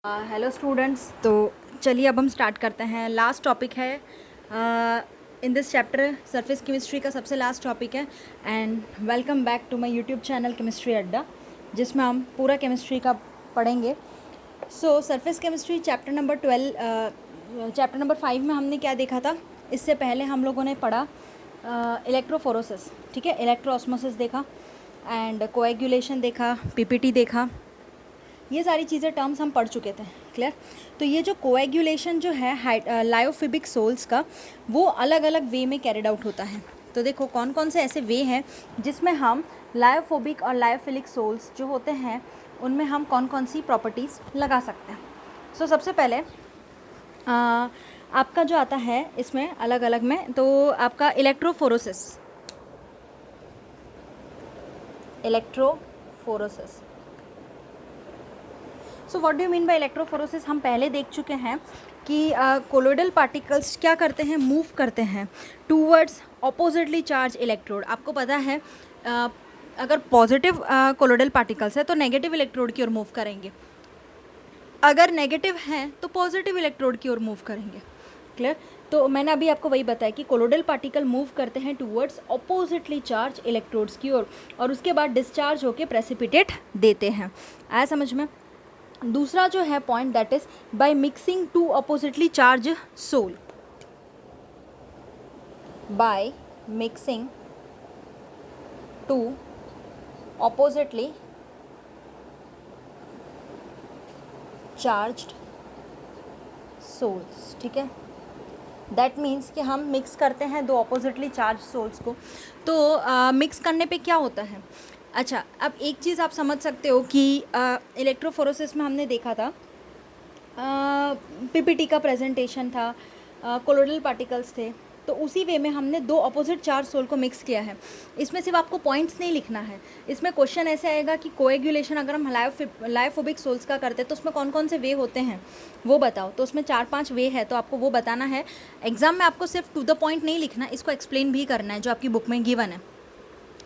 Hello students. तो चलिए अब हम स्टार्ट करते हैं। लास्ट टॉपिक है in this chapter, surface chemistry का सबसे लास्ट टॉपिक है। And welcome back to my YouTube channel chemistry Adda, जिसमें हम पूरा केमिस्ट्री का पढ़ेंगे। So surface chemistry chapter number 5 में हमने क्या देखा था? इससे पहले हम लोगों ने पढ़ा इलेक्ट्रोफोरोसिस, ठीक है, इलेक्ट्रोऑस्मोसिस देखा एंड कोएगुलेशन देखा, पीपीटी देखा। ये सारी चीज़ें टर्म्स हम पढ़ चुके थे, क्लियर। तो ये जो कोएगुलेशन जो है लायोफिबिक सोल्स का, वो अलग अलग वे में कैरिड आउट होता है। तो देखो कौन कौन से ऐसे वे हैं जिसमें हम लायोफोबिक और लायोफिलिक सोल्स जो होते हैं उनमें हम कौन कौन सी प्रॉपर्टीज़ लगा सकते हैं। सो सबसे पहले आपका जो आता है इसमें अलग अलग में, तो आपका electrophoresis. So what do you mean bye electrophoresis? हम पहले देख चुके हैं कि कोलोइडल पार्टिकल्स क्या करते हैं, मूव करते हैं टूवर्ड्स ऑपोजिटली चार्ज इलेक्ट्रोड। आपको पता है अगर पॉजिटिव कोलोइडल पार्टिकल्स है तो नेगेटिव इलेक्ट्रोड की ओर मूव करेंगे, अगर नेगेटिव हैं तो पॉजिटिव इलेक्ट्रोड की ओर मूव करेंगे, क्लियर। तो मैंने अभी आपको वही बताया कि कोलोइडल पार्टिकल मूव करते हैं टूवर्ड्स ऑपोजिटली चार्ज इलेक्ट्रोड्स की ओर और उसके बाद डिस्चार्ज होकर प्रेसिपिटेट देते हैं। आया समझ में? दूसरा जो है point, that is by mixing two oppositely charge sol. By mixing two oppositely charged sols, ठीक है। दैट मीन्स कि हम मिक्स करते हैं दो अपोजिटली चार्ज सोल्स को। तो मिक्स करने पे क्या होता है? अच्छा, अब एक चीज़ आप समझ सकते हो कि इलेक्ट्रोफोरोसिस में हमने देखा था पीपीटी का प्रेजेंटेशन था, कोलोइडल पार्टिकल्स थे, तो उसी वे में हमने दो अपोजिट चार्ज सोल को मिक्स किया है। इसमें सिर्फ आपको पॉइंट्स नहीं लिखना है, इसमें क्वेश्चन ऐसे आएगा कि कोएगुलेशन अगर हम लायोफोबिक सोल्स का करते हैं तो उसमें कौन कौन से वे होते हैं वो बताओ। तो उसमें 4-5 वे है, तो आपको वो बताना है। एग्जाम में आपको सिर्फ टू द पॉइंट नहीं लिखना, इसको एक्सप्लेन भी करना है जो आपकी बुक में गिवन है।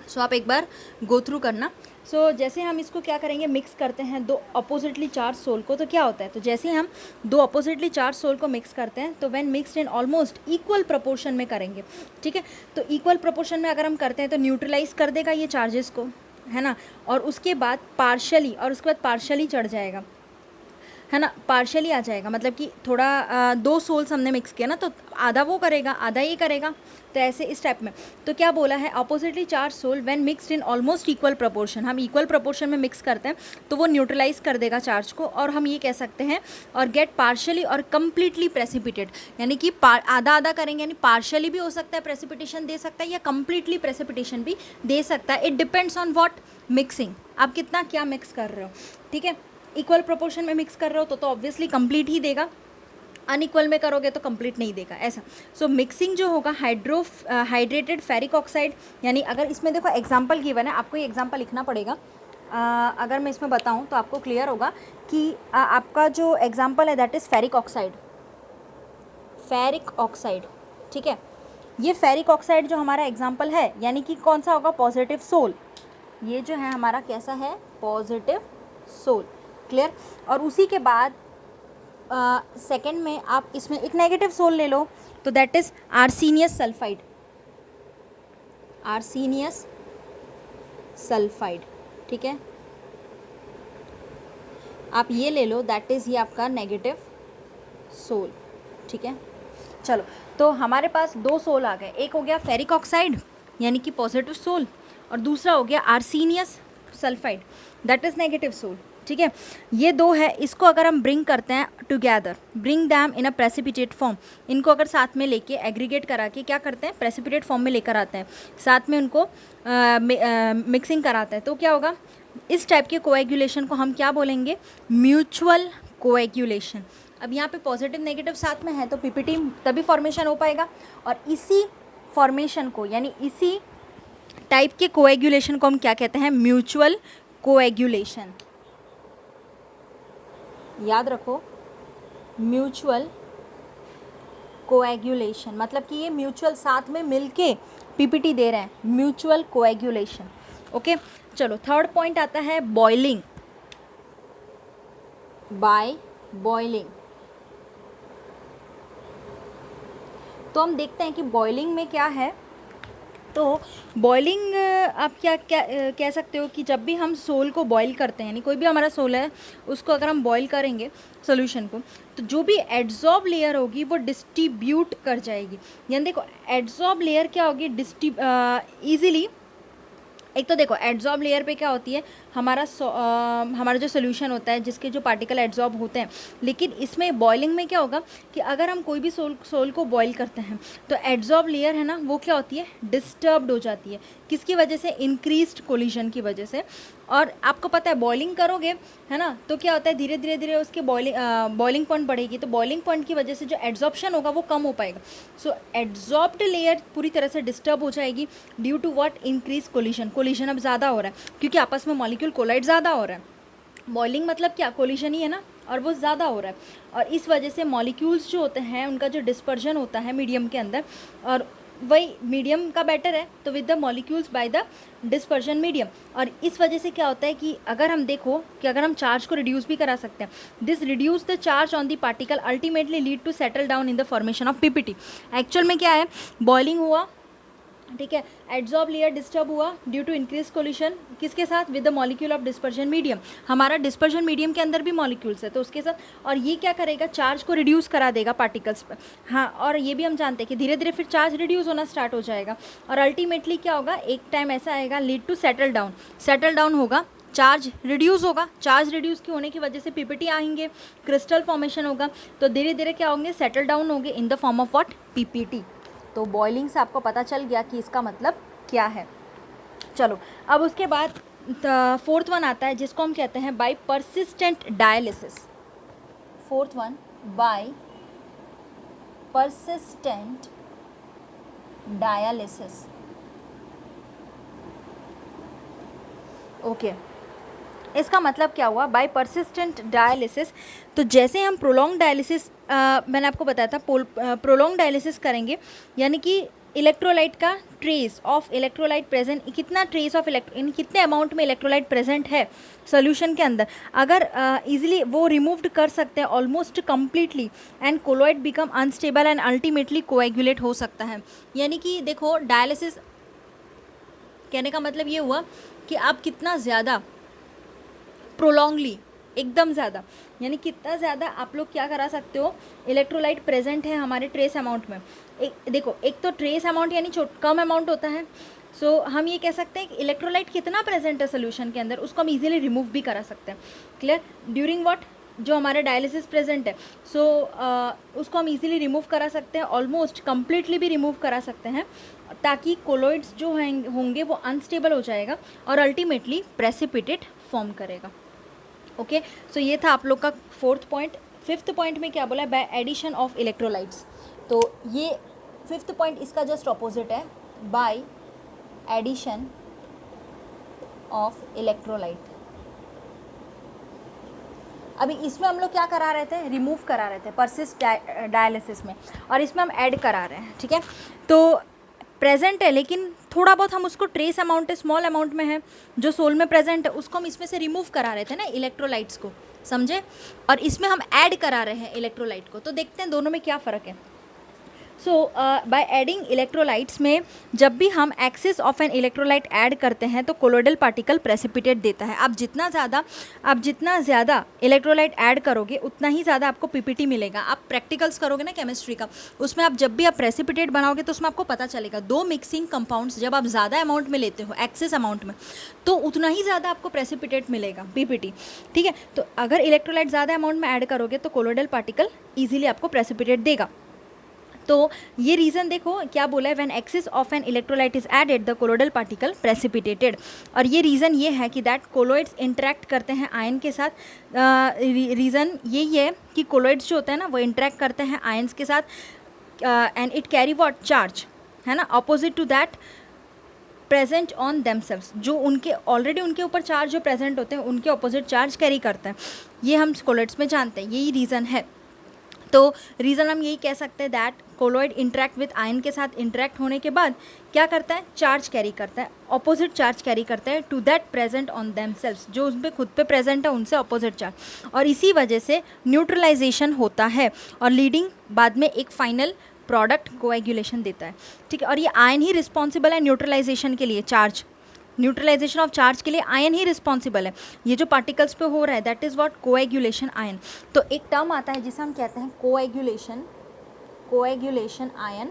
सो आप एक बार गो थ्रू करना। सो जैसे हम इसको क्या करेंगे, मिक्स करते हैं दो अपोजिटली चार्ज सोल को, तो क्या होता है? तो जैसे हम दो अपोजिटली चार्ज सोल को मिक्स करते हैं तो when mixed in almost equal proportion में करेंगे, ठीक है। तो इक्वल प्रोपोर्शन में अगर हम करते हैं तो न्यूट्रलाइज कर देगा ये चार्जेस को, है ना, और उसके बाद पार्शली चढ़ जाएगा, है ना, पार्शियली आ जाएगा। मतलब कि थोड़ा दो सोल्स हमने मिक्स किया ना, तो आधा वो करेगा आधा ये करेगा, तो ऐसे इस टाइप में। तो क्या बोला है? Oppositely charge sol when mixed in almost equal proportion. हम इक्वल प्रोपोर्शन में मिक्स करते हैं तो वो न्यूट्रलाइज कर देगा चार्ज को, और हम ये कह सकते हैं और गेट पार्शियली और कम्प्लीटली प्रेसिपिटेट। यानी कि आधा आधा करेंगे, यानी पार्शियली भी हो सकता है प्रेसिपिटेशन दे सकता है या कम्प्लीटली प्रेसिपिटेशन भी दे सकता है। It depends on what mixing, आप कितना क्या मिक्स कर रहे हो, ठीक है। इक्वल प्रोपोर्शन में मिक्स कर रहे हो तो ऑब्वियसली कंप्लीट ही देगा, अनइक्वल में करोगे तो कंप्लीट नहीं देगा, ऐसा। सो मिक्सिंग जो होगा हाइड्रेटेड फेरिक ऑक्साइड, यानी अगर इसमें देखो एग्जांपल गिवन है, आपको ये एग्जांपल लिखना पड़ेगा। अगर मैं इसमें बताऊं तो आपको क्लियर होगा कि आपका जो एग्जांपल है दैट इज़ फेरिक ऑक्साइड, ठीक है। ये फेरिक ऑक्साइड जो हमारा एग्जाम्पल है, यानी कि कौन सा होगा? Positive sol. ये जो है हमारा कैसा है? Positive sol, clear. और उसी के बाद सेकेंड में आप इसमें एक नेगेटिव सोल ले लो, तो दैट इज आर्सेनियस सल्फाइड, ठीक है। आप ये ले लो, दैट इज़ ये आपका नेगेटिव सोल, ठीक है। चलो, तो हमारे पास दो सोल आ गए, एक हो गया फेरिक ऑक्साइड यानी कि पॉजिटिव सोल, और दूसरा हो गया arsenious sulphide, that is negative sol, ठीक है। ये दो है, इसको अगर हम ब्रिंग करते हैं together, bring them in a precipitate form, इनको अगर साथ में लेके एग्रीगेट करा के क्या करते हैं? प्रेसिपिटेट फॉर्म में लेकर आते हैं, साथ में उनको मिक्सिंग कराते हैं, तो क्या होगा? इस टाइप के कोएगुलेशन को हम क्या बोलेंगे? Mutual coagulation. अब यहाँ पे पॉजिटिव नेगेटिव साथ में है तो पीपीटी तभी फॉर्मेशन हो पाएगा, और इसी फॉर्मेशन को यानी इसी टाइप के कोएगुलेशन को हम क्या कहते हैं? Mutual coagulation. याद रखो, म्यूचुअल कोएगुलेशन मतलब कि ये म्यूचुअल साथ में मिलके पीपीटी दे रहे हैं, म्यूचुअल कोएगुलेशन, ओके। चलो, थर्ड पॉइंट आता है बॉइलिंग बाय बॉइलिंग। तो हम देखते हैं कि बॉइलिंग में क्या है। तो बॉइलिंग आप क्या क्या कह सकते हो कि जब भी हम सोल को बॉईल करते हैं, यानी कोई भी हमारा सोल है उसको अगर हम बॉईल करेंगे सोल्यूशन को, तो जो भी एड्जॉर्ब लेयर होगी वो डिस्ट्रीब्यूट कर जाएगी। यानी देखो एड्जॉर्ब लेयर क्या होगी, ईजिली। एक तो देखो एड्जॉर्ब लेयर पे क्या होती है, हमारा जो सोल्यूशन होता है जिसके जो पार्टिकल एड्जॉर्ब होते हैं। लेकिन इसमें बॉइलिंग में क्या होगा कि अगर हम कोई भी सोल को बॉईल करते हैं तो एड्जॉर्ब लेयर है ना, वो क्या होती है, डिस्टर्ब्ड हो जाती है। किसकी वजह से, इंक्रीज्ड कोलिजन की वजह से। और आपको पता है बॉइलिंग करोगे है ना, तो क्या होता है धीरे धीरे धीरे उसके बॉइलिंग पॉइंट बढ़ेगी, तो बॉइलिंग पॉइंट की वजह से जो एड्जॉर्प्शन होगा वो कम हो पाएगा। सो एड्जॉर्ब्ड लेयर पूरी तरह से डिस्टर्ब हो जाएगी due to what, increase collision. Collision अब ज़्यादा हो रहा है क्योंकि आपस में मॉलिक्यूल कोलाइड ज़्यादा हो रहा है। बॉइलिंग मतलब क्या, कोलिजन ही है ना, और वो ज़्यादा हो रहा है। और इस वजह से मॉलिक्यूल्स जो होते हैं उनका जो डिस्पर्जन होता है मीडियम के अंदर, और वही मीडियम का बेटर है तो with the molecules by the dispersion medium. और इस वजह से क्या होता है कि अगर हम देखो कि अगर हम चार्ज को रिड्यूस भी करा सकते हैं, this reduce the charge on the particle ultimately lead to settle down in the formation of PPT. Actual में क्या है, बॉइलिंग हुआ, ठीक है, एड्जॉर्ब लेयर डिस्टर्ब हुआ ड्यू टू इंक्रीज कोलिशन, किसके साथ, with the molecule of dispersion medium. हमारा डिस्पर्जन मीडियम के अंदर भी मॉलिक्यूल्स है तो उसके साथ, और ये क्या करेगा, चार्ज को रिड्यूस करा देगा पार्टिकल्स पर। हाँ, और ये भी हम जानते हैं कि धीरे धीरे फिर चार्ज रिड्यूस होना स्टार्ट हो जाएगा और अल्टीमेटली क्या होगा, एक टाइम ऐसा आएगा lead to settle down. Settle down होगा, चार्ज रिड्यूस होगा, चार्ज रिड्यूस की होने की वजह से पीपीटी आएंगे, क्रिस्टल फॉर्मेशन होगा, तो धीरे धीरे क्या होंगे, सेटल डाउन होंगे in the form of what, PPT. तो बॉइलिंग से आपको पता चल गया कि इसका मतलब क्या है। चलो अब उसके बाद फोर्थ वन आता है जिसको हम कहते हैं by persistent dialysis. Fourth one, by persistent dialysis. Okay, इसका मतलब क्या हुआ, बाय परसिस्टेंट डायलिसिस। तो जैसे हम प्रोलॉन्ग डायलिसिस, मैंने आपको बताया था प्रोलॉन्ग डायलिसिस करेंगे, यानी कि इलेक्ट्रोलाइट का ट्रेस ऑफ इलेक्ट्रोलाइट प्रेजेंट, कितना ट्रेस ऑफ कितने अमाउंट में इलेक्ट्रोलाइट प्रेजेंट है सोल्यूशन के अंदर, अगर इजीली वो रिमूव्ड कर सकते हैं almost completely, and colloid become unstable and ultimately coagulate हो सकता है। यानी कि देखो डायलिसिस कहने का मतलब ये हुआ कि आप कितना ज़्यादा प्रोलॉन्गली, एकदम ज़्यादा, यानी कितना ज़्यादा आप लोग क्या करा सकते हो, इलेक्ट्रोलाइट प्रेजेंट है हमारे ट्रेस अमाउंट में। देखो एक तो ट्रेस अमाउंट यानी कम अमाउंट होता है, सो हम ये कह सकते हैं कि इलेक्ट्रोलाइट कितना प्रेजेंट है सोल्यूशन के अंदर, उसको हम इजीली रिमूव भी करा सकते हैं। क्लियर, ड्यूरिंग व्हाट, जो हमारे डायलिसिस प्रेजेंट है, सो उसको हम इजीली रिमूव करा सकते हैं, ऑलमोस्ट कंप्लीटली भी रिमूव करा सकते हैं, ताकि कोलॉइड्स जो होंगे वो अनस्टेबल हो जाएगा और अल्टीमेटली प्रेसिपिटेट फॉर्म करेगा। ओके, सो ये था आप लोग का फोर्थ पॉइंट। फिफ्थ पॉइंट में क्या बोला है, बाय एडिशन ऑफ इलेक्ट्रोलाइट्स। तो ये फिफ्थ पॉइंट इसका जस्ट ऑपोजिट है, बाय एडिशन ऑफ इलेक्ट्रोलाइट। अभी इसमें हम लोग क्या करा रहे थे, रिमूव करा रहे थे परसिस्ट डायलिसिस में, और इसमें हम ऐड करा रहे हैं। ठीक है, तो प्रेजेंट है लेकिन थोड़ा बहुत हम उसको ट्रेस अमाउंट है, स्मॉल अमाउंट में है जो सोल में प्रेजेंट है, उसको हम इसमें से रिमूव करा रहे थे ना इलेक्ट्रोलाइट्स को, समझे, और इसमें हम ऐड करा रहे हैं इलेक्ट्रोलाइट को। तो देखते हैं दोनों में क्या फ़र्क है। सो बाय एडिंग इलेक्ट्रोलाइट्स में जब भी हम excess of an electrolyte add करते हैं तो कोलोइडल पार्टिकल प्रेसिपिटेट देता है। आप जितना ज़्यादा इलेक्ट्रोलाइट ऐड करोगे उतना ही ज़्यादा आपको पीपीटी मिलेगा। आप प्रैक्टिकल्स करोगे ना केमिस्ट्री का, उसमें आप जब भी आप प्रेसिपिटेट बनाओगे तो उसमें आपको पता चलेगा, दो मिक्सिंग कंपाउंड्स जब आप ज़्यादा अमाउंट में लेते हो, एक्सेस अमाउंट में, तो उतना ही ज़्यादा आपको प्रेसिपिटेट मिलेगा, पीपीटी। ठीक है, तो अगर इलेक्ट्रोलाइट ज़्यादा अमाउंट में ऐड करोगे तो कोलोइडल पार्टिकल ईजिली आपको प्रेसिपिटेट देगा। तो ये रीज़न देखो क्या बोला है, when excess of an electrolyte is added the colloidal particle precipitated. और ये रीज़न ये है कि दैट कोलोइड्स इंटरेक्ट करते हैं आयन के साथ। रीज़न यही है कि कोलोइड्स जो होते हैं ना वो इंटरेक्ट करते हैं आयन्स के साथ, and it carry what, charge, है ना, opposite to that present on themselves. जो उनके ऑलरेडी उनके ऊपर चार्ज जो प्रेजेंट होते हैं उनके अपोजिट चार्ज कैरी करते हैं, ये हम कोलोइड्स में जानते हैं, यही रीज़न है। तो रीज़न हम यही कह सकते हैं that colloid interact with ion के साथ इंटरेक्ट होने के बाद क्या करता है, चार्ज कैरी करता है, ऑपोजिट चार्ज कैरी करता है to that present on themselves, जो उन पर खुद पे प्रेजेंट है उनसे ऑपोजिट चार्ज, और इसी वजह से न्यूट्रलाइजेशन होता है और लीडिंग बाद में एक फाइनल प्रोडक्ट कोएगुलेशन देता है। ठीक है, और ये आयन ही रिस्पॉन्सिबल है न्यूट्रलाइजेशन के लिए, चार्ज न्यूट्रलाइजेशन ऑफ चार्ज के लिए आयन ही रिस्पॉन्सिबल है। ये जो पार्टिकल्स पे हो रहा है that is what coagulation ion. तो एक टर्म आता है जिसे हम कहते हैं कोएगुलेशन आयन,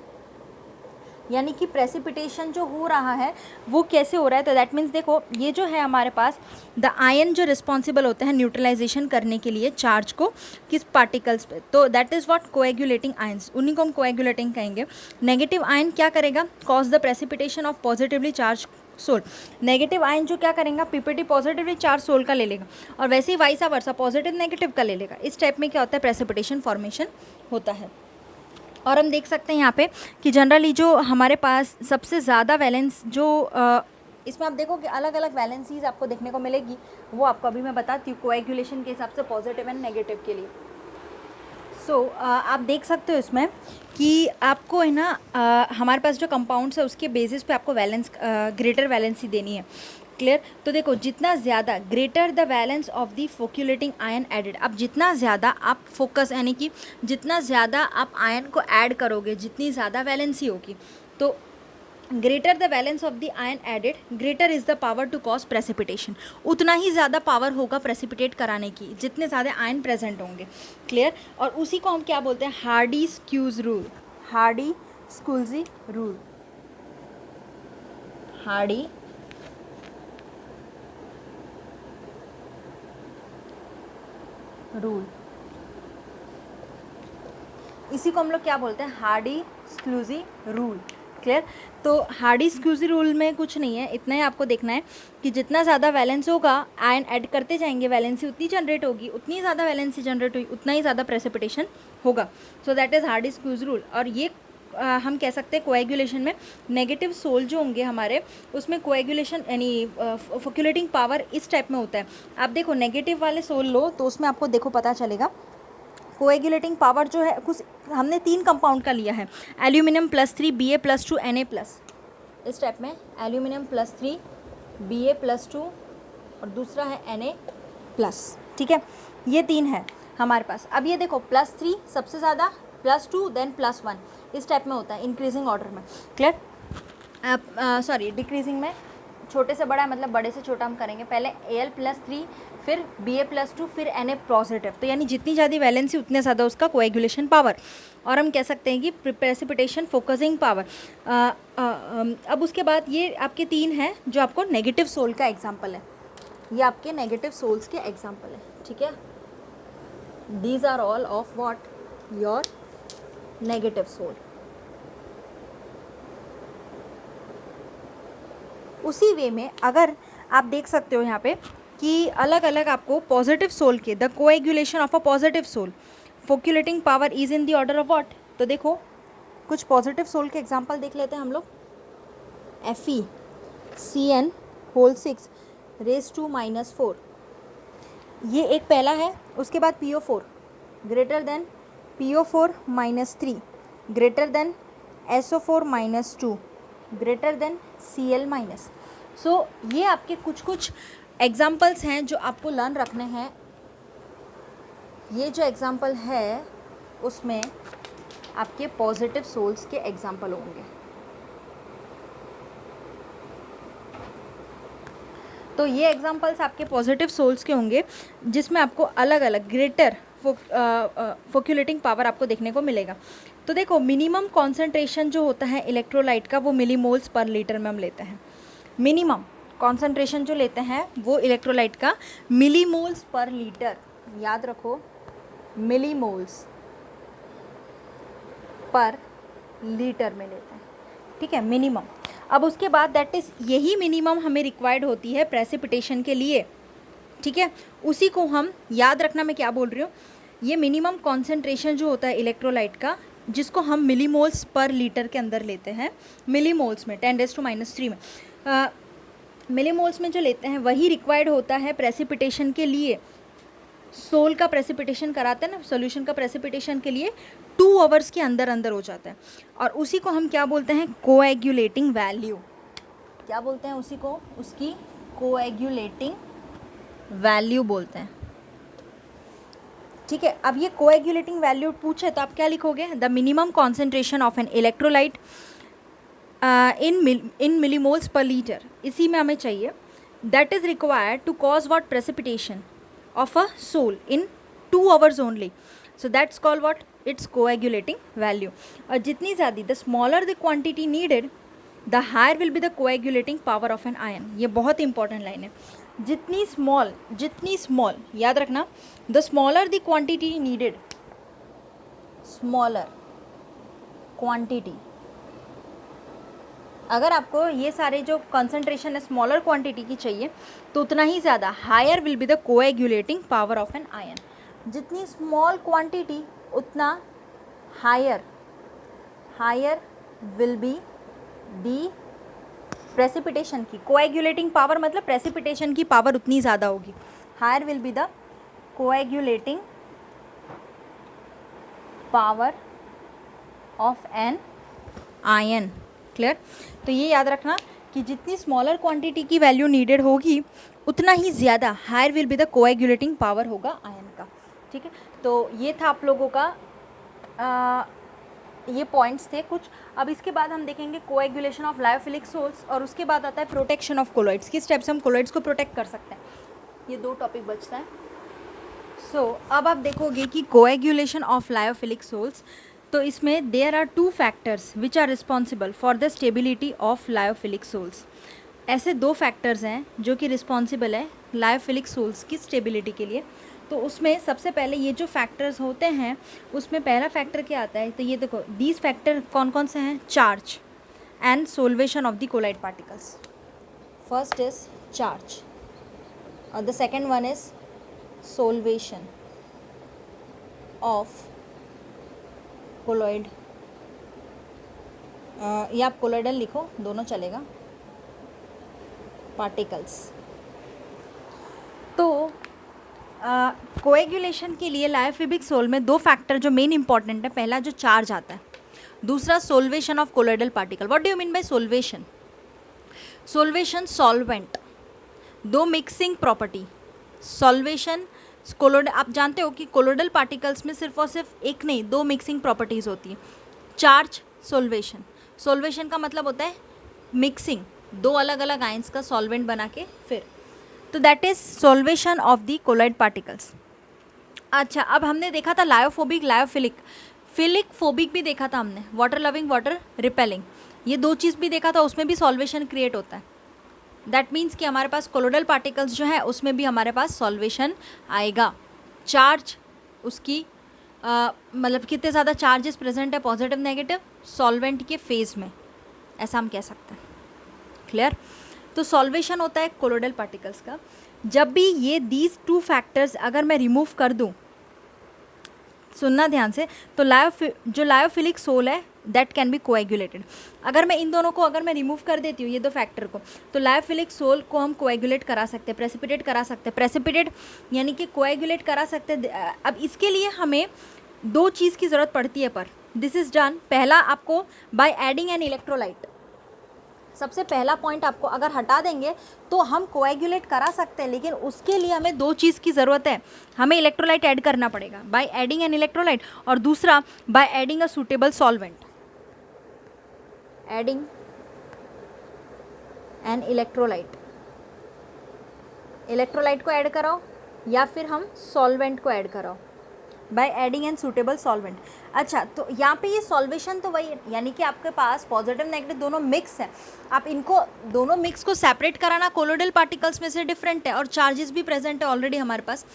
यानी कि प्रेसिपिटेशन जो हो रहा है वो कैसे हो रहा है। तो दैट मीन्स देखो ये जो है हमारे पास द आयन जो रिस्पॉन्सिबल होते हैं न्यूट्रलाइजेशन करने के लिए चार्ज को किस पार्टिकल्स पे, तो that is what coagulating ions, उन्हीं को हम कोएगुलेटिंग कहेंगे। नेगेटिव आयन क्या करेगा, cause the precipitation of positively charge sol. Negative ion जो क्या करेगा, पीपीटी पॉजिटिवली चार्ज सोल का ले लेगा और वैसे ही वाइसा वर्सा पॉजिटिव नेगेटिव का ले लेगा। इस टाइप में क्या होता है, प्रेसिपिटेशन फॉर्मेशन होता है। और हम देख सकते हैं यहाँ पे कि जनरली जो हमारे पास सबसे ज़्यादा वैलेंस जो इसमें आप देखो कि अलग अलग वैलेंसीज आपको देखने को मिलेगी, वो आपको अभी मैं बताती हूँ कोएगुलेशन के हिसाब से पॉजिटिव एंड नेगेटिव के लिए। सो आप देख सकते हो इसमें कि आपको है ना हमारे पास जो कंपाउंड्स है उसके बेसिस पे आपको वैलेंस ग्रेटर वैलेंसी देनी है। क्लियर। तो देखो जितना ज़्यादा greater the valence of the flocculating ion added, अब जितना ज़्यादा आप फोकस यानी कि जितना ज़्यादा आप आयन को ऐड करोगे जितनी ज़्यादा वैलेंसी होगी, तो greater the valence of the ion added greater is the power to cause precipitation, उतना ही ज़्यादा पावर होगा प्रेसिपिटेट कराने की जितने ज़्यादा आयन प्रेजेंट होंगे। क्लियर। और उसी को हम क्या बोलते हैं, हार्डी-स्क्यूज रूल, हार्डी-स्क्यूजी रूल, हार्डी रूल, इसी को हम लोग क्या बोलते हैं, हार्डी-स्क्यूजी रूल। क्लियर। तो हार्डी-स्क्यूजी रूल में कुछ नहीं है, इतना ही आपको देखना है कि जितना ज़्यादा वैलेंस होगा आयन ऐड करते जाएंगे, वैलेंसी उतनी जनरेट होगी, उतनी ज़्यादा वैलेंसी जनरेट हुई उतना ही ज़्यादा प्रेसिपिटेशन होगा। So that is Hardy Schulze rule. और ये हम कह सकते हैं कोएगुलेशन में नेगेटिव सोल जो होंगे हमारे उसमें कोएगुलेशन यानी फोक्यूलेटिंग पावर इस टाइप में होता है। आप देखो नेगेटिव वाले सोल लो तो उसमें आपको देखो पता चलेगा कोएगुलेटिंग पावर जो है कुछ हमने 3 कंपाउंड का लिया है, एल्यूमिनियम +3 Ba+2 Na+, इस टाइप में एल्यूमिनियम +3 Ba+2 और दूसरा है Na+। ठीक है, ये 3 है हमारे पास। अब ये देखो +3 सबसे ज़्यादा, +2 देन +1, इस टाइप में होता है इंक्रीजिंग ऑर्डर में। क्लियर। सॉरी डिक्रीजिंग में, छोटे से बड़ा मतलब बड़े से छोटा हम करेंगे, पहले Al+3 फिर Ba+2 फिर Na पॉजिटिव। तो यानी जितनी ज़्यादा वैलेंसी उतने ज़्यादा उसका कोएगुलेशन पावर, और हम कह सकते हैं कि प्रेसिपिटेशन फोकसिंग पावर। अब उसके बाद ये आपके 3 हैं जो आपको नेगेटिव सोल का एग्जाम्पल है, ये आपके नेगेटिव सोल्स के एग्जाम्पल है। ठीक है, these are all of what, your negative sol. उसी वे में अगर आप देख सकते हो यहाँ पे कि अलग अलग आपको पॉजिटिव सोल के the coagulation of a positive sol flocculating power is in the order of what. तो देखो कुछ पॉजिटिव सोल के एग्जांपल देख लेते हैं हम लोग। FeCN6 raised to -4, ये एक पहला है। उसके बाद PO4 greater than PO4 -3 greater than SO4 -2 greater than Cl-। सो ये आपके कुछ एग्जाम्पल्स हैं जो आपको लर्न रखने हैं। ये जो एग्जाम्पल है उसमें आपके पॉजिटिव सोल्स के एग्जाम्पल होंगे। तो ये एग्जाम्पल्स आपके पॉजिटिव सोल्स के होंगे जिसमें आपको अलग अलग ग्रेटर फोक्यूलेटिंग पावर आपको देखने को मिलेगा। तो देखो मिनिमम कॉन्सेंट्रेशन जो होता है इलेक्ट्रोलाइट का वो मिलीमोल्स पर लीटर में हम लेते हैं। मिनिमम कॉन्सेंट्रेशन जो लेते हैं वो इलेक्ट्रोलाइट का मिलीमोल्स पर लीटर, याद रखो मिलीमोल्स पर लीटर में लेते हैं। ठीक है, मिनिमम। अब उसके बाद दैट इज़ यही मिनिमम हमें रिक्वायर्ड होती है प्रेसिपिटेशन के लिए। ठीक है, उसी को हम याद रखना, मैं क्या बोल रही हूँ, ये मिनिमम कॉन्सेंट्रेशन जो होता है इलेक्ट्रोलाइट का जिसको हम मिलीमोल्स पर लीटर के अंदर लेते हैं, मिलीमोल्स में 10⁻³ में मिलीमोल्स में जो लेते हैं वही रिक्वायर्ड होता है प्रेसिपिटेशन के लिए। सोल का प्रेसिपिटेशन कराते हैं ना, सॉल्यूशन का प्रेसिपिटेशन के लिए 2 आवर्स के अंदर अंदर हो जाता है, और उसी को हम क्या बोलते हैं, कोएगुलेटिंग वैल्यू। क्या बोलते हैं उसी को, उसकी कोएगुलेटिंग वैल्यू बोलते हैं। ठीक है, अब ये कोएगुलेटिंग वैल्यू पूछे तो आप क्या लिखोगे, the minimum concentration of an electrolyte in millimoles per litre, इसी में हमें चाहिए, that is required to cause what, precipitation of a sol in 2 hours only, so that's called what, its coagulating value। और जितनी ज़्यादा, the smaller the quantity needed, the higher will be the coagulating power of an ion। ये बहुत important line है, जितनी small याद रखना, the smaller the quantity needed, smaller quantity, अगर आपको ये सारे जो कंसंट्रेशन है स्मॉलर क्वांटिटी की चाहिए तो उतना ही ज़्यादा higher will be the coagulating power of an ion. जितनी स्मॉल क्वांटिटी उतना higher will be the precipitation की, कोएगुलेटिंग पावर मतलब प्रेसिपिटेशन की पावर उतनी ज़्यादा होगी, higher will be the coagulating power of an ion. Clear, तो ये याद रखना कि जितनी स्मॉलर क्वांटिटी की वैल्यू नीडेड होगी उतना ही ज़्यादा higher will be the coagulating power होगा आयन का। ठीक है, तो ये था आप लोगों का ये पॉइंट्स थे कुछ। अब इसके बाद हम देखेंगे कोएगुलेशन ऑफ लायोफिलिक सोल्स, और उसके बाद आता है प्रोटेक्शन ऑफ कोलॉइड्स, किस टाइप से हम कोलॉइड्स को प्रोटेक्ट कर सकते हैं। ये 2 टॉपिक बचता है। सो अब आप देखोगे कि कोएगुलेशन ऑफ लायोफिलिक सोल्स, तो इसमें there are 2 factors which are responsible for the stability of lyophilic sols. ऐसे 2 फैक्टर्स हैं जो कि रिस्पॉन्सिबल है लायोफिलिक सोल्स की स्टेबिलिटी के लिए। तो उसमें सबसे पहले ये जो फैक्टर्स होते हैं उसमें पहला फैक्टर क्या आता है, तो ये देखो, दीज फैक्टर कौन कौन से हैं, charge and solvation of the colloid particles. First is charge और the second one is solvation of colloid, या आप कोलॉइडल लिखो, दोनों चलेगा, पार्टिकल्स। तो कोएगुलेशन के लिए लायोफिलिक सोल में 2 फैक्टर जो मेन इंपॉर्टेंट है, पहला जो चार्ज आता है, दूसरा solvation of colloidal particle. What do you mean by solvation? Solvation solvent, 2 mixing property, solvation colloid, आप जानते हो कि कोलोडल पार्टिकल्स में सिर्फ और सिर्फ एक नहीं 2 मिक्सिंग प्रॉपर्टीज़ होती है, चार्ज, सोल्वेशन। सोल्वेशन का मतलब होता है मिक्सिंग, 2 अलग अलग आयंस का सॉल्वेंट बना के फिर, तो that is solvation of the colloid particles. अच्छा, अब हमने देखा था लायोफोबिक, लायोफिलिक, फिलिक फोबिक भी देखा था हमने, वाटर लविंग, वाटर रिपेलिंग, ये 2 चीज़ भी देखा था, उसमें भी सॉल्वेशन क्रिएट होता है। दैट मीन्स कि हमारे पास कोलोडल पार्टिकल्स जो है उसमें भी हमारे पास सॉल्वेशन आएगा। चार्ज उसकी मतलब कितने ज़्यादा चार्जेस प्रेजेंट है, पॉजिटिव नेगेटिव, सॉल्वेंट के फेज में, ऐसा हम कह सकते हैं। क्लियर, तो सॉल्वेशन होता है कोलोडल पार्टिकल्स का। जब भी ये दीज 2 फैक्टर्स अगर मैं रिमूव कर दूँ, सुनना ध्यान से, तो जो लायोफिलिक सोल है दैट कैन बी कोएगुलेटेड। अगर मैं इन दोनों को अगर मैं रिमूव कर देती हूँ, ये 2 फैक्टर को, तो लायोफिलिक सोल को हम कोएगुलेट करा सकते हैं, प्रेसिपिटेट करा सकते हैं, प्रेसिपिटेट यानी कि कोएगुलेट करा सकते हैं। अब इसके लिए हमें 2 चीज़ की ज़रूरत पड़ती है, पर दिस इज़ डन, पहला आपको बाय एडिंग एन इलेक्ट्रोलाइट। सबसे पहला पॉइंट आपको अगर हटा देंगे तो हम कोएगुलेट करा सकते हैं, लेकिन उसके लिए हमें 2 चीज़ की ज़रूरत है, हमें इलेक्ट्रोलाइट ऐड करना पड़ेगा बाय एडिंग एन इलेक्ट्रोलाइट, और दूसरा by adding a suitable solvent, adding an electrolyte. Electrolyte को ऐड कराओ या फिर हम सॉल्वेंट को ऐड कराओ by adding N suitable solvent. अच्छा, तो यहाँ पे ये सॉल्वेशन तो वही, यानी कि आपके पास पॉजिटिव नेगेटिव दोनों मिक्स है, आप इनको दोनों मिक्स को सेपरेट कराना कोलोडल पार्टिकल्स में से डिफरेंट है, और चार्जेस भी प्रेजेंट है ऑलरेडी हमारे पास।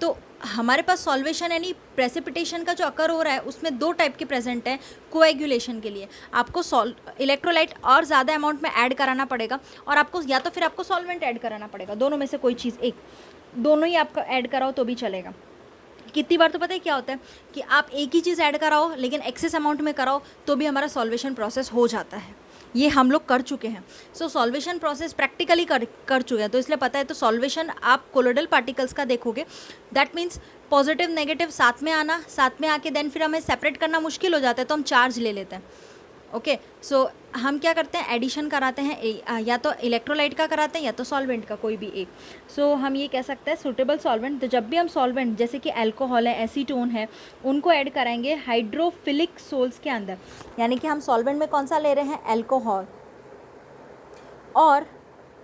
तो हमारे पास सॉल्वेशन यानी प्रेसिपिटेशन का जो अकर हो रहा है उसमें 2 टाइप के प्रेजेंट है। कोएगुलेशन के लिए आपको इलेक्ट्रोलाइट और ज़्यादा अमाउंट में ऐड कराना पड़ेगा, और आपको या तो फिर आपको सॉल्वेंट ऐड कराना पड़ेगा, दोनों में से कोई चीज़ एक, दोनों ही आपका ऐड कराओ तो भी चलेगा। कितनी बार तो पता है क्या होता है कि आप एक ही चीज़ ऐड कराओ लेकिन एक्सेस अमाउंट में कराओ तो भी हमारा सॉल्वेशन प्रोसेस हो जाता है। ये हम लोग कर चुके हैं। सो सॉल्वेशन प्रोसेस प्रैक्टिकली कर चुके हैं, तो इसलिए पता है। तो सॉल्वेशन आप कोलोइडल पार्टिकल्स का देखोगे, दैट मीन्स पॉजिटिव नेगेटिव साथ में आना, साथ में आके देन फिर हमें सेपरेट करना मुश्किल हो जाता है, तो हम चार्ज ले लेते हैं। ओके, सो हम क्या करते हैं, एडिशन कराते हैं, या तो इलेक्ट्रोलाइट का कराते हैं या तो सॉल्वेंट का, कोई भी एक। सो हम ये कह सकते हैं सूटेबल सॉल्वेंट। तो जब भी हम सॉल्वेंट जैसे कि अल्कोहल है, एसीटोन है, उनको ऐड कराएंगे हाइड्रोफिलिक सोल्स के अंदर, यानी कि हम सॉल्वेंट में कौन सा ले रहे हैं, अल्कोहल और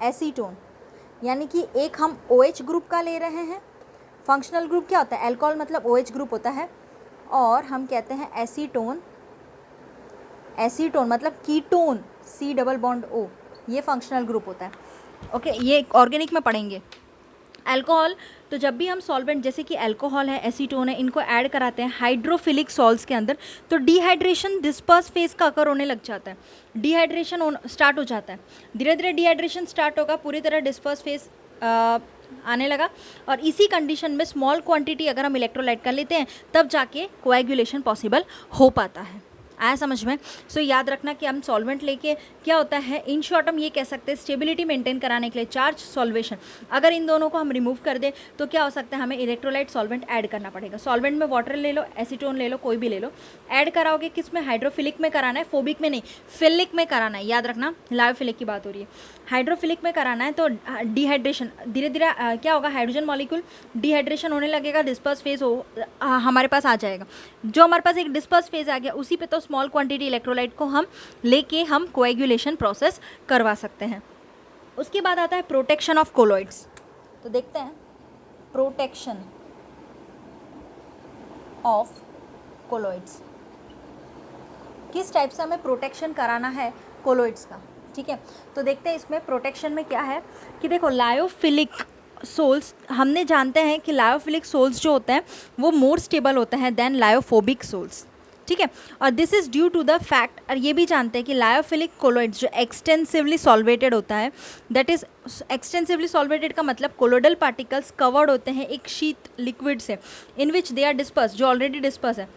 एसीटोन, यानी कि एक हम OH ग्रुप का ले रहे हैं। फंक्शनल ग्रुप क्या होता है, अल्कोहल मतलब OH ग्रुप होता है, और हम कहते हैं एसीटोन, एसीटोन मतलब ketone, C double bond O, ये फंक्शनल ग्रुप होता है। ओके, ये ऑर्गेनिक में पढ़ेंगे। अल्कोहल, तो जब भी हम सॉल्वेंट जैसे कि अल्कोहल है, एसीटोन है, इनको ऐड कराते हैं हाइड्रोफिलिक सॉल्ट्स के अंदर, तो डिहाइड्रेशन डिस्पर्स फेज का अकर होने लग जाता है, डिहाइड्रेशन स्टार्ट हो जाता है। धीरे धीरे डिहाइड्रेशन स्टार्ट होगा, पूरी तरह डिस्पर्स फेज आने लगा, और इसी कंडीशन में स्मॉल क्वांटिटी अगर हम इलेक्ट्रोलाइट कर लेते हैं तब जाके कोएगुलेशन पॉसिबल हो पाता है। आया समझ में? सो याद रखना कि हम सॉल्वेंट लेके क्या होता है, इन शॉर्ट हम ये कह सकते हैं स्टेबिलिटी मेंटेन कराने के लिए चार्ज सॉल्वेशन, अगर इन दोनों को हम रिमूव कर दें तो क्या हो सकता है, हमें इलेक्ट्रोलाइट सॉल्वेंट ऐड करना पड़ेगा। सॉल्वेंट में वाटर ले लो, एसीटोन ले लो, कोई भी ले लो, ऐड कराओगे किस में, हाइड्रोफिलिक में कराना है, फोबिक में नहीं, फिलिक में कराना है। याद रखना, लायोफिलिक की बात हो रही है, हाइड्रोफिलिक में कराना है। तो डिहाइड्रेशन धीरे धीरे क्या होगा, हाइड्रोजन मॉलिक्यूल डिहाइड्रेशन होने लगेगा, डिस्पर्स फेज हमारे पास आ जाएगा। जो हमारे पास एक डिस्पर्स फेज आ गया, उसी पे तो स्मॉल क्वांटिटी इलेक्ट्रोलाइट को हम लेके हम कोएगुलेशन प्रोसेस करवा सकते हैं। उसके बाद आता है प्रोटेक्शन ऑफ कोलॉइड्स। तो देखते हैं प्रोटेक्शन ऑफ कोलॉइड्स, किस टाइप से हमें प्रोटेक्शन कराना है कोलॉइड्स का। ठीक है, तो देखते हैं इसमें प्रोटेक्शन में क्या है कि देखो, लायोफिलिक सोल्स हमने जानते हैं कि लायोफिलिक सोल्स जो होते हैं वो मोर स्टेबल होते हैं देन लायोफोबिक सोल्स। ठीक है, और this is due to the fact, और ये भी जानते हैं कि लायोफिलिक कोलॉइड्स जो एक्सटेंसिवली सॉल्वेटेड होता है, दैट इज़ एक्सटेंसिवली सॉल्वेटेड का मतलब कोलोइडल पार्टिकल्स कवर्ड होते हैं एक शीत लिक्विड से, इन विच दे आर डिस्पर्स, जो ऑलरेडी डिस्पर्स है।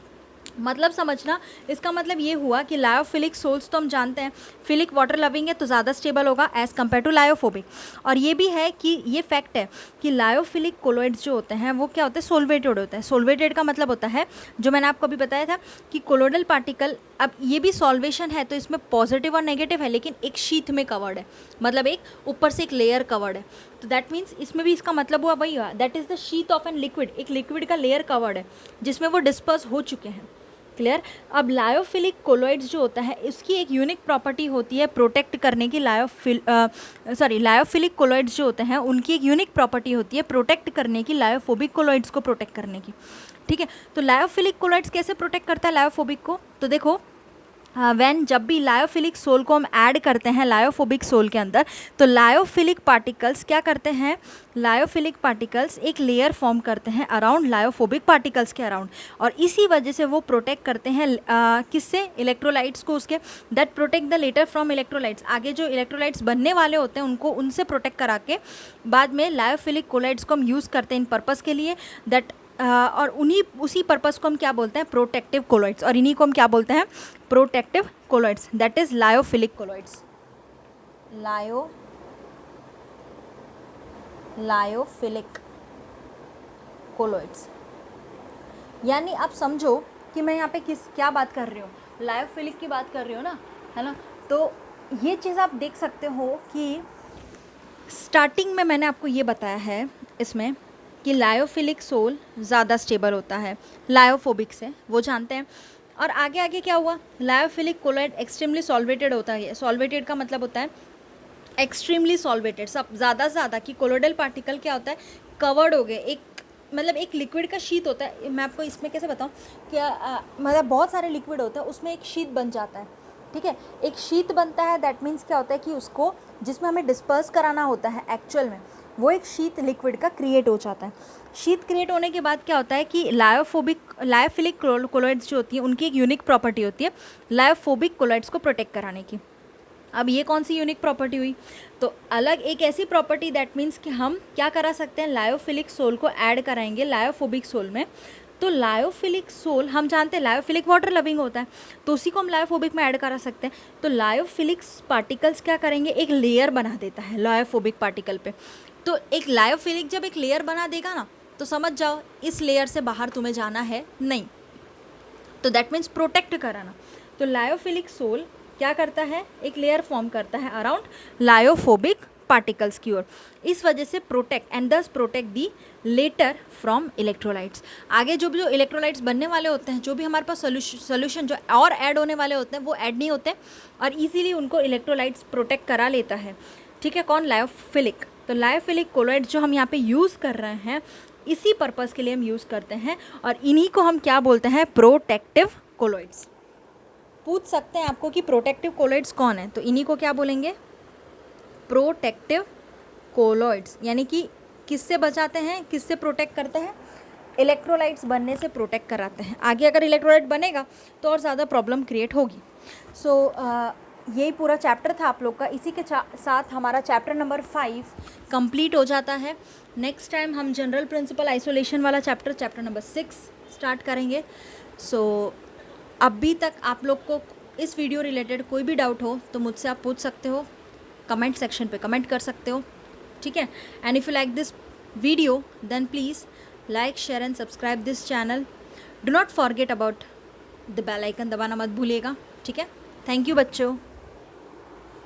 मतलब समझना, इसका मतलब ये हुआ कि लायोफिलिक सोल्स तो हम जानते हैं फिलिक वाटर लविंग है तो ज़्यादा स्टेबल होगा एज़ कम्पेयर टू लायोफोबिक। और ये भी है कि ये फैक्ट है कि लायोफिलिक कोलॉइड्स जो होते हैं वो क्या होते हैं, सोल्वेटेड होते हैं। सोल्वेटेड का मतलब होता है, जो मैंने आपको अभी बताया था कि कोलोइडल पार्टिकल, अब ये भी सॉल्वेशन है तो इसमें पॉजिटिव और नेगेटिव है, लेकिन एक शीथ में कवर्ड है, मतलब एक ऊपर से एक लेयर कवर्ड है। तो दैट मीन्स इसमें भी इसका मतलब हुआ वही हुआ, that is the sheath of an liquid, एक लिक्विड का लेयर कवर्ड है जिसमें वो डिस्पर्स हो चुके हैं। क्लियर? अब लायोफिलिक कोलॉइड्स जो होता है इसकी एक यूनिक प्रॉपर्टी होती है प्रोटेक्ट करने की, लायोफिलिक कोलॉइड्स जो होते हैं उनकी एक यूनिक प्रॉपर्टी होती है प्रोटेक्ट करने की, लायोफोबिक कोलॉइड्स को प्रोटेक्ट करने की। ठीक है, तो लायोफिलिक कोलॉइड्स कैसे प्रोटेक्ट करता है लायोफोबिक को, तो देखो जब भी लायोफिलिक सोल को हम ऐड करते हैं लायोफोबिक सोल के अंदर, तो लायोफिलिक पार्टिकल्स क्या करते हैं, लायोफिलिक पार्टिकल्स एक लेयर फॉर्म करते हैं अराउंड लायोफोबिक पार्टिकल्स के अराउंड, और इसी वजह से वो प्रोटेक्ट करते हैं किससे, इलेक्ट्रोलाइट्स को, उसके that protect the latter from electrolytes, आगे जो इलेक्ट्रोलाइट्स बनने वाले होते हैं उनको उनसे प्रोटेक्ट करा के बाद में लायोफिलिक कोलॉइड्स को हम यूज़ करते हैं इन पर्पज़ के लिए, दैट और उसी पर्पज़ को हम क्या बोलते हैं, प्रोटेक्टिव कोलॉइड्स, और इन्हीं को हम क्या बोलते हैं, protective colloids, that is lyophilic colloids. Lyophilic colloids, यानी आप समझो कि मैं यहाँ पे क्या बात कर रही हूँ, लायोफिलिक की बात कर रही हूँ ना, है ना। तो ये चीज़ आप देख सकते हो कि स्टार्टिंग में मैंने आपको ये बताया है इसमें कि लायोफिलिक सोल ज़्यादा स्टेबल होता है लायोफोबिक से, वो जानते हैं। और आगे आगे क्या हुआ, लायोफिलिक कोलॉइड एक्सट्रीमली सॉल्वेटेड होता है। सॉल्वेटेड का मतलब होता है एक्सट्रीमली सॉल्वेटेड, सब ज़्यादा से ज़्यादा कि कोलोइडल पार्टिकल क्या होता है, कवर्ड हो गए, एक मतलब एक लिक्विड का शीट होता है। मैं आपको इसमें कैसे बताऊँ क्या, मतलब बहुत सारे लिक्विड होते हैं उसमें एक शीट बन जाता है। ठीक है, एक शीट बनता है, दैट मीन्स क्या होता है कि उसको जिसमें हमें डिस्पर्स कराना होता है एक्चुअल में, वो एक शीट लिक्विड का क्रिएट हो जाता है। शीट क्रिएट होने के बाद क्या होता है कि लायोफिलिक कोलॉइड्स जो होती हैं उनकी एक यूनिक प्रॉपर्टी होती है लायोफोबिक कोलॉइड्स को प्रोटेक्ट कराने की। अब ये कौन सी यूनिक प्रॉपर्टी हुई, तो अलग एक ऐसी प्रॉपर्टी, दैट मीन्स कि हम क्या करा सकते हैं, लायोफिलिक सोल को ऐड कराएंगे लायोफोबिक सोल में, तो लायोफिलिक सोल हम जानते हैं लायोफिलिक वाटर लविंग होता है, तो उसी को हम लायोफोबिक में ऐड करा सकते हैं। तो लायोफिलिक पार्टिकल्स क्या करेंगे, एक लेयर बना देता है लायोफोबिक पार्टिकल पे। तो एक लायोफिलिक जब एक लेयर बना देगा ना, तो समझ जाओ इस लेयर से बाहर तुम्हें जाना है नहीं, तो दैट मीन्स प्रोटेक्ट कराना। तो लायोफिलिक सोल क्या करता है, एक लेयर फॉर्म करता है अराउंड लायोफोबिक पार्टिकल्स की ओर, इस वजह से protect and thus protect the latter from electrolytes. आगे जो भी जो इलेक्ट्रोलाइट्स बनने वाले होते हैं, जो भी हमारे पास सोल्यूशन जो और ऐड होने वाले होते हैं, वो ऐड नहीं होते और इजीली उनको इलेक्ट्रोलाइट्स प्रोटेक्ट करा लेता है। ठीक है, कौन, लायोफिलिक। तो लायोफिलिक कोलॉइड्स जो हम यहाँ पे यूज़ कर रहे हैं, इसी पर्पज़ के लिए हम यूज़ करते हैं, और इन्हीं को हम क्या बोलते हैं, प्रोटेक्टिव कोलॉइड्स। पूछ सकते हैं आपको कि प्रोटेक्टिव कोलॉइड्स कौन है, तो इन्हीं को क्या बोलेंगे, प्रोटेक्टिव कोलॉइड्स। यानी कि किससे बचाते हैं, किससे प्रोटेक्ट करते हैं, इलेक्ट्रोलाइट्स बनने से प्रोटेक्ट कराते हैं। आगे अगर इलेक्ट्रोलाइट बनेगा तो और ज़्यादा प्रॉब्लम क्रिएट होगी। सो यही पूरा चैप्टर था आप लोग का। इसी के साथ हमारा चैप्टर नंबर 5 कंप्लीट हो जाता है। नेक्स्ट टाइम हम जनरल प्रिंसिपल आइसोलेशन वाला चैप्टर नंबर 6 स्टार्ट करेंगे। सो अभी तक आप लोग को इस वीडियो रिलेटेड कोई भी डाउट हो तो मुझसे आप पूछ सकते हो, कमेंट सेक्शन पे कमेंट कर सकते हो, ठीक है। And if you like this video then please like, share and subscribe this channel. Do not forget about the bell icon दबाना मत भूलिएगा, ठीक है। थैंक यू बच्चों।